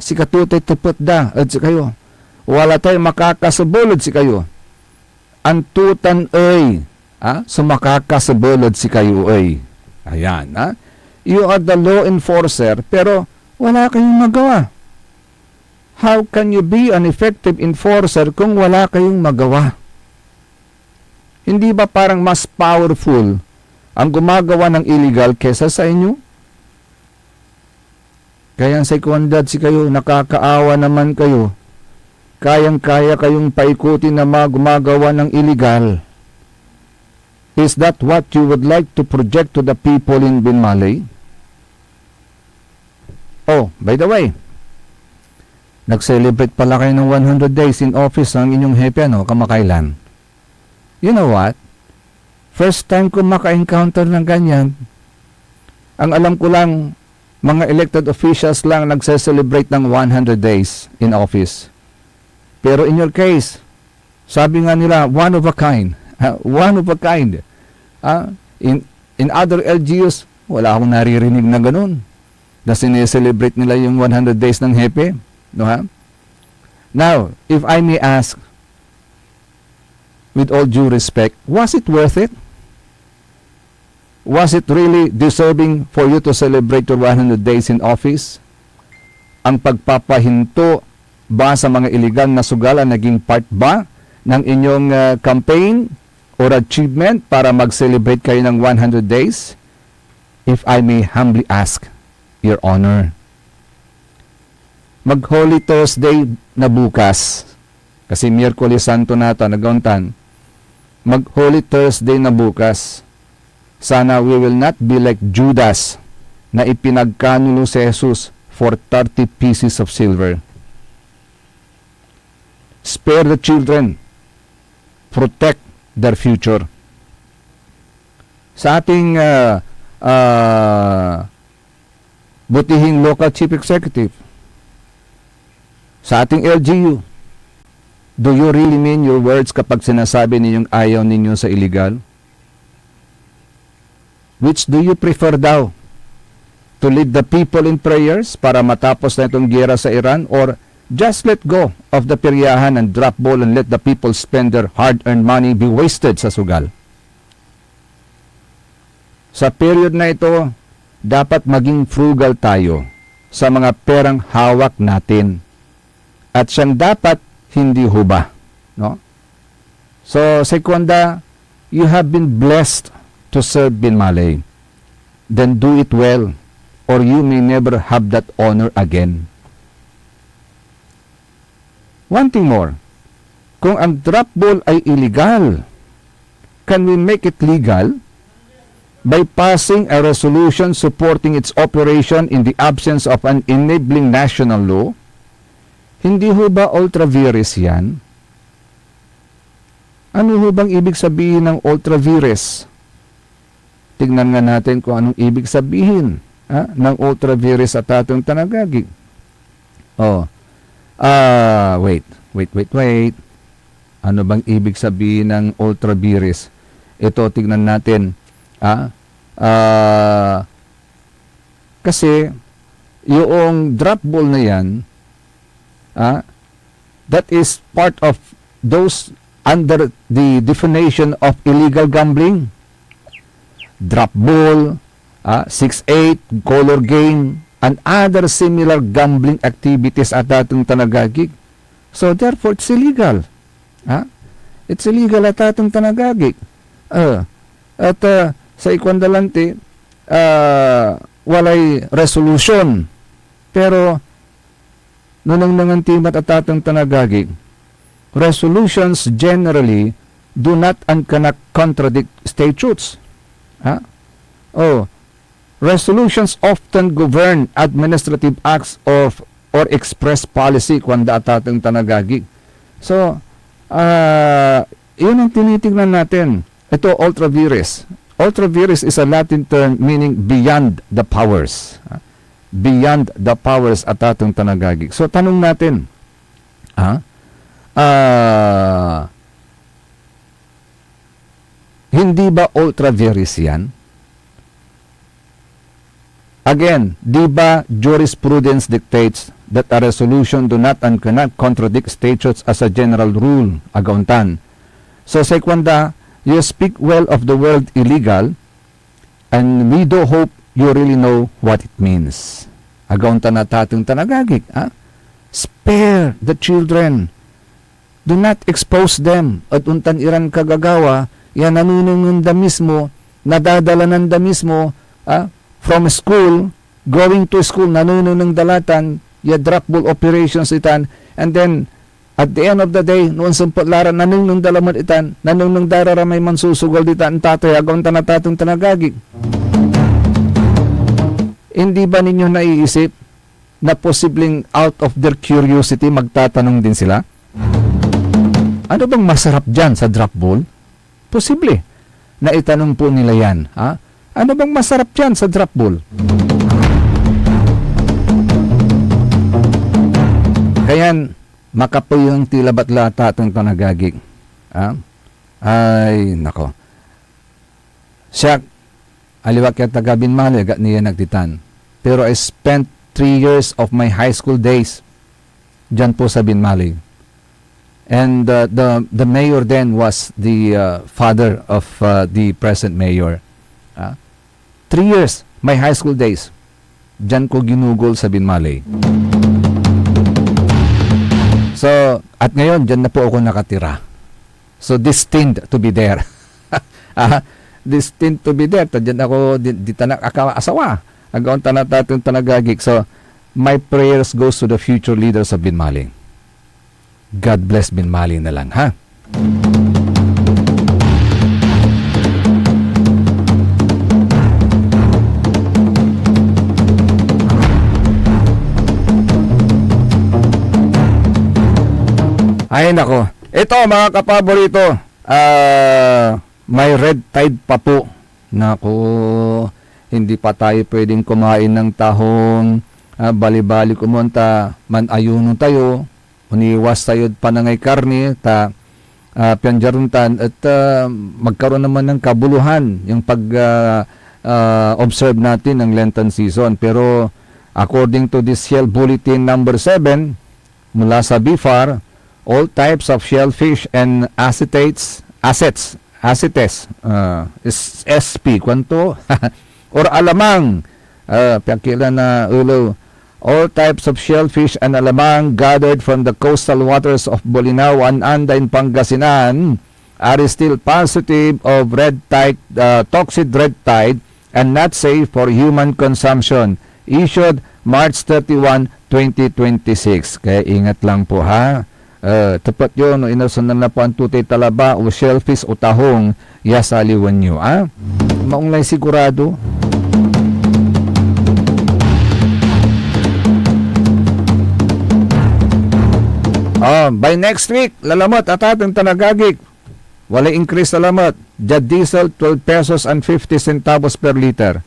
Si katutay tupot at si kayo. Wala tayong makakasabulod si kayo. Antutan ay, sumakakasabulod si kayo ay. Ayan, You are the law enforcer, pero wala kayong magawa. How can you be an effective enforcer kung wala kayong magawa? Hindi ba parang mas powerful ang gumagawa ng illegal kesa sa inyo? Kaya sa ikwandad si kayo, nakakaawa naman kayo. Kayang-kaya kayong paikutin na gumagawa ng illegal. Is that what you would like to project to the people in Binmalay? By the way, nag-celebrate pala kayo ng 100 days in office ang inyong hepe, kamakailan. You know what? First time ko maka-encounter ng ganyan. Ang alam ko lang, mga elected officials lang nagse-celebrate ng 100 days in office. Pero in your case, sabi nga nila, one of a kind. One of a kind. In other LGUs, wala akong naririnig na ganun. Na sineselebrate nila yung 100 days ng hepe. Now, if I may ask, with all due respect, was it worth it? Was it really deserving for you to celebrate your 100 days in office? Ang pagpapahinto ba sa mga illegal na sugalan naging part ba ng inyong campaign or achievement para mag-celebrate kayo ng 100 days? If I may humbly ask. Your Honor. Mag-Holy Thursday na bukas, kasi Miyerkules Santo nata nagauntan, mag-Holy Thursday na bukas. Sana we will not be like Judas na ipinagkanulo si Jesus for 30 pieces of silver. Spare the children. Protect their future. Sa ating butihing local chief executive, sa ating LGU, do you really mean your words kapag sinasabi ninyong ayaw ninyo sa illegal? Which do you prefer daw? To lead the people in prayers para matapos na itong giyera sa Iran, or just let go of the peryahan and drop ball and let the people spend their hard-earned money be wasted sa sugal? Sa period na ito, dapat maging frugal tayo sa mga perang hawak natin. At siyang dapat hindi huba. No? So, Seconda, you have been blessed to serve Binmaley. Then do it well, or you may never have that honor again. One thing more, kung ang drop ball ay illegal, can we make it legal by passing a resolution supporting its operation in the absence of an enabling national law? Hindi ho ba ultra vires yan? Ano ho bang ibig sabihin ng ultra vires? Tingnan nga natin kung anong ibig sabihin ng ultra vires at atong tanagagi. Wait. Ano bang ibig sabihin ng ultra vires? Ito, tignan natin. Kasi, yung drop ball na yan, that is part of those under the definition of illegal gambling. Drop ball, 6-8, color game, and other similar gambling activities at atong tanagagig. So, therefore, it's illegal. It's illegal at atong tanagagig. Sa Ikondalante, walay resolution. Pero, nunang nangantimat at atong tanagagig, resolutions generally do not and cannot contradict statutes. Resolutions often govern administrative acts of or express policy kwanda at atong tanagagig. So, yun ang tinitingnan natin. Ito, ultra vires. Ultra vires is a Latin term meaning beyond the powers. Beyond the powers at atong tanagagig. So, tanong natin, hindi ba ultra vires yan? Again, di ba jurisprudence dictates that a resolution do not and cannot contradict statutes as a general rule, agauntan. So, Seconda, you speak well of the word illegal, and we do hope you really know what it means. Agauntan na tatong tanagagig. Spare the children. Do not expose them. At untan iran kagagawa, yan nanunong da mismo, nadadala ng da mismo, from school, going to school, nanunong ng dalatan, ya drop ball operations itan, and then, at the end of the day, noon sampot lara, nanunong dalamot itan, nanunong darara may mansusugal ditan, tatoy, agawang tanatatong tanagagig. Hindi ba ninyo naiisip na posibleng out of their curiosity, magtatanong din sila? Ano bang masarap dyan sa drop ball? Posible na itanong po nila yan. Ano bang masarap dyan sa drop ball? Kayan, makapoy yung tila batla tatong tanagagig. Ay, nako. Siya, aliwak kaya taga Binmaley, agad niya nagtitan. Pero I spent 3 years of my high school days dyan po sa Binmaley. And the mayor then was the father of the present mayor. 3 years, my high school days, dyan ko ginugol sa Binmaley. So, at ngayon, dyan na po ako nakatira. So, destined to be there. Destined to be there. Dyan ako, di tanak asawa. agaon tanatatin tanagagik. So, my prayers goes to the future leaders of Binmaling. God bless Binmaling na lang, ha? Ay nako. Ito mga kapaborito, may red tide pa po. Nako, hindi pa tayo pwedeng kumain ng tahong, bali-bali kumonta, man ayuno tayo, uniwas tayo panangay karne, pianjaruntan, at magkaroon naman ng kabuluhan yung observe natin ng Lenten season. Pero according to this Shell Bulletin number 7, mula sa BIFAR, all types of shellfish and assets, SP, kwanto, or alamang, piyakila na ulo, all types of shellfish and alamang gathered from the coastal waters of Bolinao and Andain, Pangasinan are still positive of toxic red tide and not safe for human consumption. Issued March 31, 2026. Kaya ingat lang po, ha. Tapat yun, inasundan na po ang tutay talaba o shellfish o tahong yasaliwan nyo, ha? Maunglay sigurado. By next week, lalamot at ating tanagagik. Wala increase lalamot. Jad diesel, 12 pesos and 50 centavos per liter.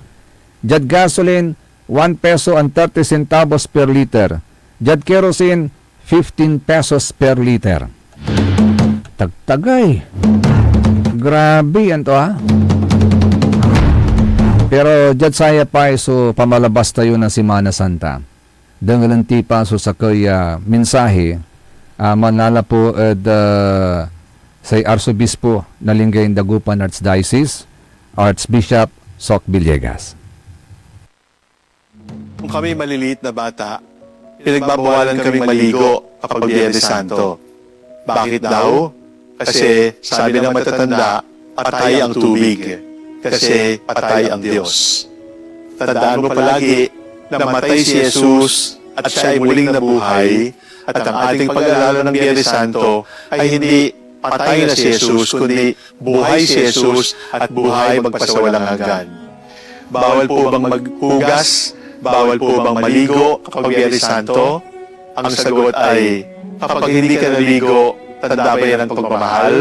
Jad gasoline, 1 peso and 30 centavos per liter. Jad kerosene, 15 pesos per liter. Tagtagay. Grabe yan to, ha? Pero dyan saya pa so pamalabas tayo ng Semana Santa. Dangalanti pa so sa kaya mensahe manala po sa Arsobispo na Lingayen Dagupan Archdiocese, Archbishop Soc Villegas. Kung kami maliliit na bata, pinagbabawalan kaming maligo kapag Biyernes Santo. Bakit daw? Kasi sabi ng matatanda, patay ang tubig. Kasi patay ang Diyos. Tandaan mo palagi na namatay si Jesus at siya ay muling nabuhay at ang ating pag-aalala ng Biyernes Santo ay hindi patay na si Jesus, kundi buhay si Jesus at buhay magpasawalang hanggan. Bawal po bang maghugas? Bawal po bang maligo kapag Biyernes Santo? Ang sagot ay, kapag hindi ka naligo, tanda ba yan ang pagmamahal?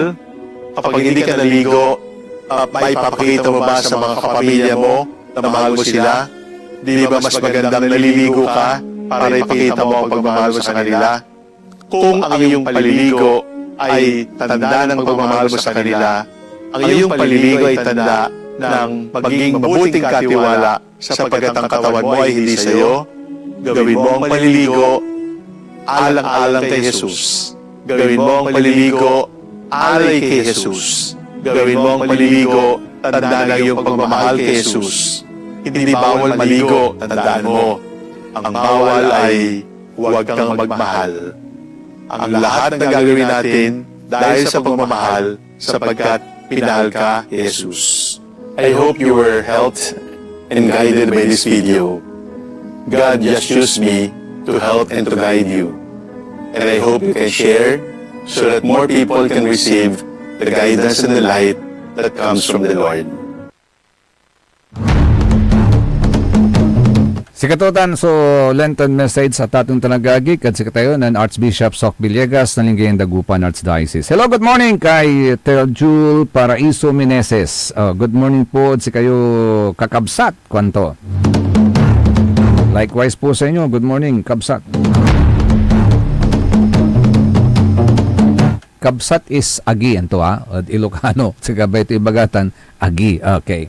Kapag hindi ka naligo, maipapakita mo ba sa mga kapamilya mo na mahal mo sila? Di ba mas magandang naliligo ka para ipakita mo ang pagmamahal mo sa kanila? Kung ang iyong paliligo ay tanda ng pagmamahal mo sa kanila, ang iyong paliligo ay tanda ng maging mabuting katiwala sapagkat ang katawan mo ay hindi sa iyo, gawin mo ang paliligo alang-alang kay Jesus. Gawin mo ang paliligo alay kay Jesus. Gawin mo ang paliligo tanda ng iyong pagmamahal kay Jesus. Hindi bawal maligo, tandaan mo. Ang bawal ay huwag kang magmahal. Ang lahat na gagawin natin dahil sa pagmamahal sapagkat pinahal ka, Jesus. I hope you were helped and guided by this video. God just used me to help and to guide you. And I hope you can share so that more people can receive the guidance and the light that comes from the Lord. Sikatutan so Lenten message sa tatong tanagagik at sikatayo ng Archbishop Soc Villegas ng Lingayen Dagupan Archdiocese. Hello, good morning kay Terjul Paraiso Meneses. Good morning po si kayo kakabsat kwanto. Likewise po sa inyo, good morning kabsat. Kabsat is agi anto at Ilocano sa gabay ito ibagatan agi. Okay.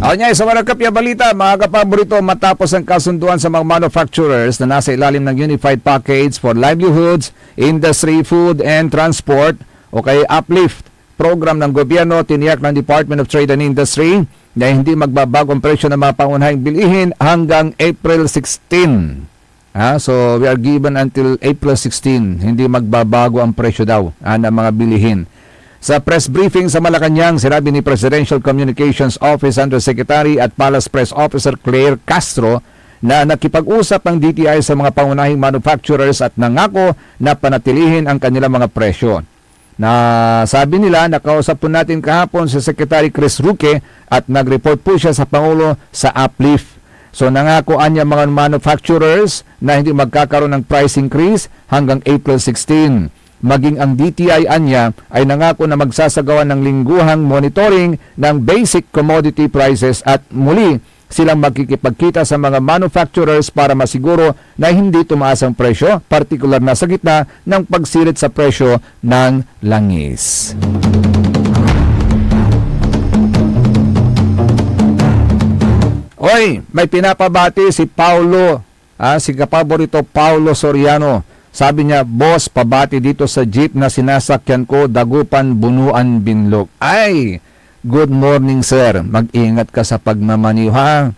Anya, sa mga kapya balita, mga kapaborito, matapos ang kasunduan sa mga manufacturers na nasa ilalim ng Unified Package for Livelihoods, Industry, Food and Transport o kay Uplift program ng gobyerno, tiniyak ng Department of Trade and Industry na hindi magbabago ang presyo ng mga pangunahing bilihin hanggang April 16. So, we are given until April 16. Hindi magbabago ang presyo daw ng mga bilihin. Sa press briefing sa Malacanang, sinabi ni Presidential Communications Office Undersecretary at Palace Press Officer Claire Castro na nakipag-usap ang DTI sa mga pangunahing manufacturers at nangako na panatilihin ang kanilang mga presyo. Na sabi nila, nakausap po natin kahapon si Secretary Chris Roque at nag-report po siya sa Pangulo sa uplift. So nangakoan niya mga manufacturers na hindi magkakaroon ng price increase hanggang April 16. Maging ang DTI anya ay nangako na magsasagawa ng lingguhang monitoring ng basic commodity prices at muli silang magkikipagkita sa mga manufacturers para masiguro na hindi tumaas ang presyo, partikular na sa gitna ng pagsirit sa presyo ng langis. Oy, may pinapabati si Paulo, si kapaborito Paulo Soriano. Sabi niya, boss, pabati dito sa jeep na sinasakyan ko, Dagupan, Bunuan, Binlog. Ay, good morning sir. Mag-ingat ka sa pagmamaniho ha.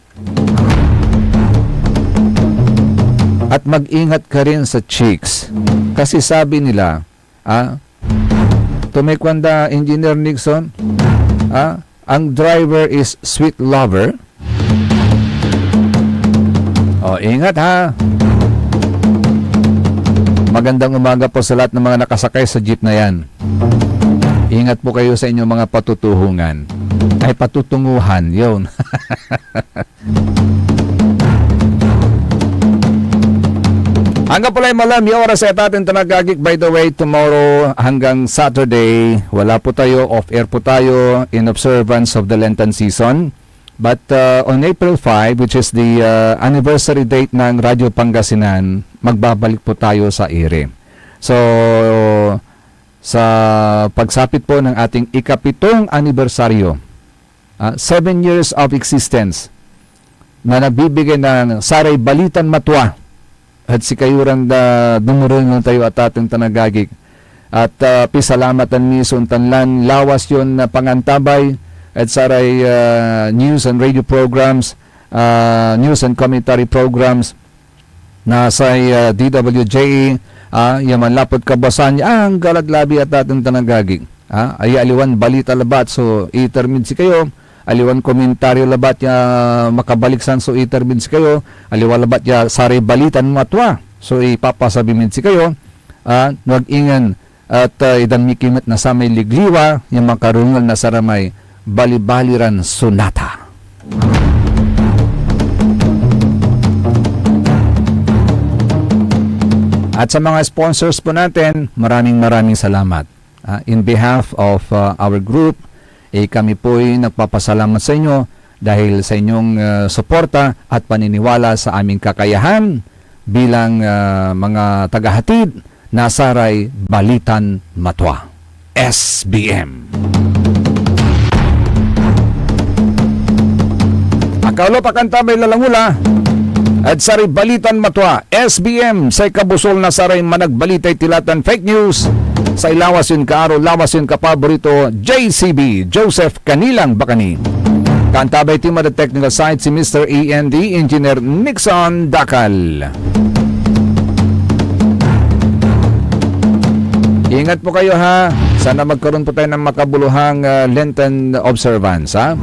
At mag-ingat ka rin sa chicks. Kasi sabi nila, tumikwanda Engineer Nixon, ang driver is sweet lover. O, ingat ha. Magandang umaga po sa lahat ng mga nakasakay sa jeep na yan. Ingat po kayo sa inyong mga patutuhungan. Ay, patutunguhan, yun. Hanggang pala malam, yung oras ay atin tanagagik. By the way, tomorrow hanggang Saturday, wala po tayo, off-air po tayo in observance of the Lenten season. But on April 5, which is the anniversary date ng Radyo Pangasinan, magbabalik po tayo sa ere. So, sa pagsapit po ng ating ikapitong anibersaryo, 7 years of existence, na nagbibigay ng Saray Balitan Matwa, at si kayurang dumurong ng tayo at ating tanagagik. At pisalamatan ni Suntanlan, lawas yun na pangantabay, at saray news and radio programs, news and commentary programs na sa DWJE, yaman lapot kabasan ang galadlabi at ating tanagagig. Ay aliwan balita labat, so itermin si kayo, aliwan komentaryo labat ya makabaliksan, so itermin si kayo, aliwan labat ya saray balitan matwa, so ipapasabimin si kayo, nuag-ingan at idan mikimet na sa may ligliwa, yung makarungal na saramay Balibaliran Sonata. At sa mga sponsors po natin, maraming salamat. In behalf of our group, kami po'y nagpapasalamat sa inyo dahil sa inyong suporta at paniniwala sa aming kakayahan bilang mga tagahatid na Saray Balitan Matwa, SBM. Kaulo pakantabay lalangula at saray balitan matwa SBM sa kabusol na saray managbalitay tilatan fake news sa ilawas yun kaaro lawas yun kapaborito JCB Joseph Kanilang Bakani. Kantabay team at the technical side si Mr. END Engineer Nixon Dakal. Ingat po kayo ha. Sana magkaroon po tayo ng makabuluhang Lenten observance ha.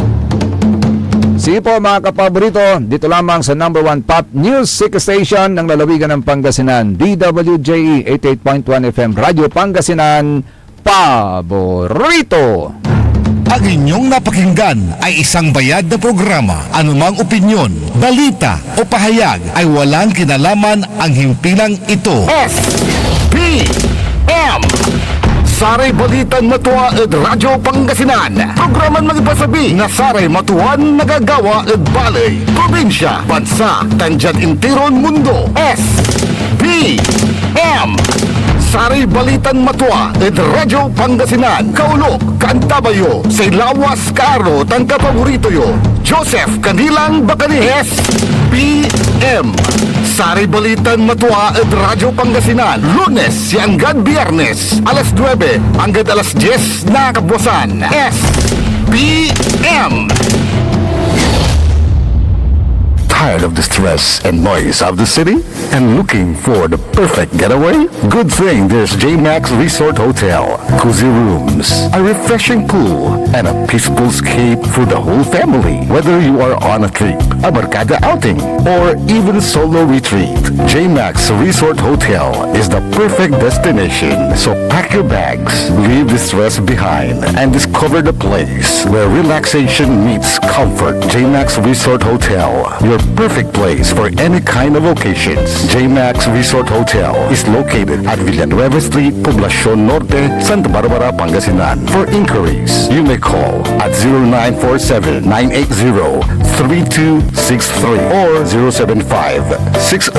Sige po mga kapaborito, dito lamang sa number 1 Pop News Sick Station ng lalawigan ng Pangasinan, DWJE 88.1 FM, Radyo Pangasinan, Paborito! Ang inyong napakinggan ay isang bayad na programa. Anumang opinyon, balita o pahayag ay walang kinalaman ang himpilang ito. SBM Saray Balitan Matwa ed Radyo Pangasinan. Programan magipasabi na Saray Matuan nagagawa ed balay, probinsya, bansa, tandyan intiron mundo. SBM Saray Balitan Matwa ed Radyo Pangasinan. Kaulok, Kantabayo, sa Lawas Karo, tan kapaborito yo, Joseph Kanilang Bakani. SBM Saray Balitan Matwa ed Radyo Pangasinan. Lunes hanggang Biyernes, alas 9 hanggang alas 10 na kabuwasan. SBM Tired of the stress and noise of the city? And looking for the perfect getaway? Good thing there's JMax Resort Hotel. Cozy rooms, a refreshing pool, and a peaceful escape for the whole family. Whether you are on a trip, a barkada outing, or even solo retreat, JMax Resort Hotel is the perfect destination. So pack your bags, leave the stress behind, and discover the place where relaxation meets comfort. JMax Resort Hotel, your perfect place for any kind of occasions. JMax Resort Hotel is located at Villanueva Street, Poblacion Norte, Santa Barbara, Pangasinan. For inquiries, you may call at 0947-980-3263 or 075-63